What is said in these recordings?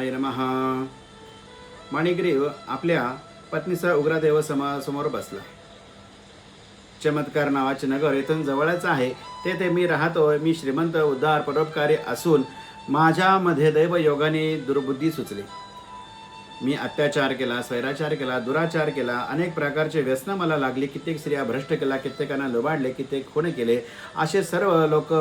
नमः. मणिग्रीव आपल्या पत्नीसह उग्रदेव समोर बसला. चमत्कार नावाचे नगर इथून जवळच आहे. तेथे मी राहतो. मी श्रीमंत, उदार, परोपकारी असून माझ्यामध्ये दैवयोगाने दुर्बुद्धी सुचली. मी अत्याचार केला, स्वैराचार केला, दुराचार केला, अनेक प्रकारचे व्यसनं मला लागली. कित्येक स्त्रिया भ्रष्ट केला, कित्येकांना लुबाडले, कित्येक खून केले. असे सर्व लोक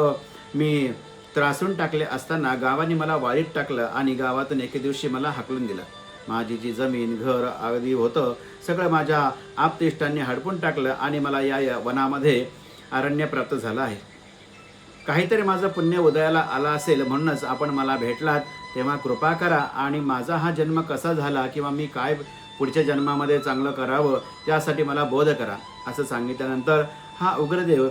मी त्रासून टाकले असताना गावाने मला वाळीत टाकलं आणि गावातून एके दिवशी मला हाकलून दिलं. माझी जी जमीन, घर अगदी होतं सगळं माझ्या आप्तेष्टांनी हडपून टाकलं आणि मला या वनामध्ये अरण्य प्राप्त झालं आहे. काहीतरी माझं पुण्य उदयाला आला असेल म्हणूनच आपण मला भेटलात. तेव्हा कृपा करा आणि माझा हा जन्म कसा झाला किंवा मी काय पुढच्या जन्मामध्ये चांगलं करावं त्यासाठी मला बोध करा. असं सांगितल्यानंतर हा उग्रदेव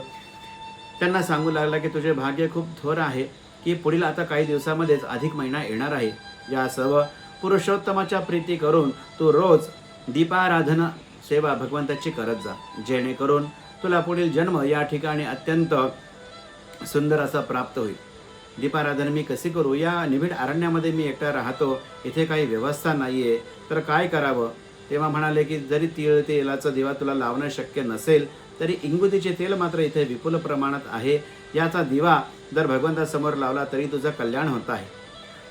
त्यांना सांगू लागला की तुझे भाग्य खूप थोर आहे की पुढील आता काही दिवसामध्येच अधिक महिना येणार आहे. या सर्व पुरुषोत्तमाच्या प्रीती करून तू रोज दीपाराधना सेवा भगवंताची करत जा, जेणेकरून तुला पुढील जन्म या ठिकाणी अत्यंत सुंदर असा प्राप्त होईल. दीपाराधना मी कशी करू? या निबिड अरण्यामध्ये मी एकटा राहतो, इथे काही व्यवस्था नाही आहे, तर काय करावं? तेव्हा म्हणाले की जरी तीळ तेलाचा दिवा तुला लावणं शक्य नसेल तरी इंगुतीचे तेल मात्र इथे विपुल प्रमाणात आहे. याचा दिवा जर भगवंतासमोर लावला तरी तुझं कल्याण होत आहे.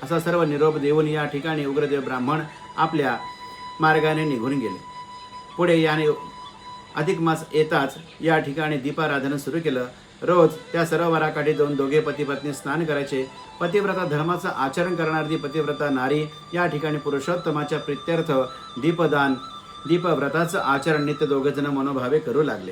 असा सर्व निरोप देऊन या ठिकाणी उग्रदेव ब्राह्मण आपल्या मार्गाने निघून गेले. पुढे याने अधिक मास येताच या ठिकाणी दीपाराधना सुरू केलं. रोज त्या सरोवराकाठी जाऊन दोघे पती पत्नी स्नान करायचे. पतिव्रता धर्माचं आचरण करणारी पतिव्रता नारी या ठिकाणी पुरुषोत्तमाच्या प्रित्यर्थ दीपदान, दीपव्रताचं आचरण नित्य दोघेजण मनोभावे करू लागले.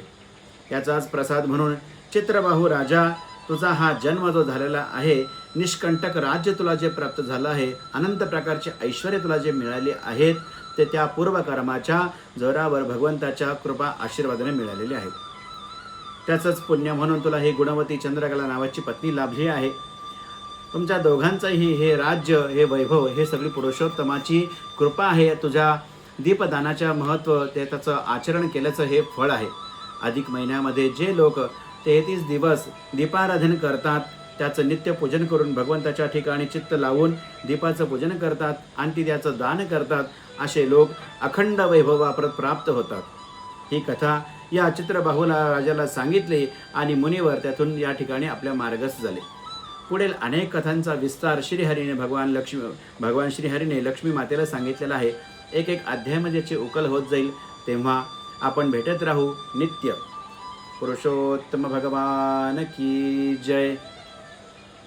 याचाच प्रसाद म्हणून चित्रबाहू राजा, तुझा हा जन्म जो झालेला आहे, निष्कंटक राज्य तुला जे प्राप्त झालं आहे, अनंत प्रकारचे ऐश्वर्य तुला जे मिळाले आहेत ते त्या पूर्वकर्माच्या जोरावर भगवंताच्या कृपा आशीर्वादाने मिळालेले आहेत. त्याचंच पुण्य म्हणून तुला ही गुणवती चंद्रकला नावाची पत्नी लाभली आहे. तुमच्या दोघांचंही हे राज्य, हे वैभव, हे सगळी पुरुषोत्तमाची कृपा आहे. तुझ्या दीपदानाच्या महत्त्व ते त्याचं आचरण केल्याचं हे फळ आहे. अधिक महिन्यामध्ये जे लोक 33 दिवस दीपाराधन करतात, त्याचं नित्य पूजन करून भगवंताच्या ठिकाणी चित्त लावून दीपाचं पूजन करतात आणि ती त्याचं दान करतात, असे लोक अखंड वैभव प्राप्त होतात. ही कथा या चित्रबाहूला राजाला सांगितली आणि मुनीवर त्यातून या ठिकाणी आपल्या मार्गस्थ झाले. पुढील अनेक कथांचा विस्तार श्रीहरीने भगवान श्रीहरीने लक्ष्मी मातेला सांगितलेला आहे. एक एक अध्यायामध्ये याची उकल होत जाईल. तेव्हा आपण भेटत राहू नित्य. पुरुषोत्तम भगवान की जय.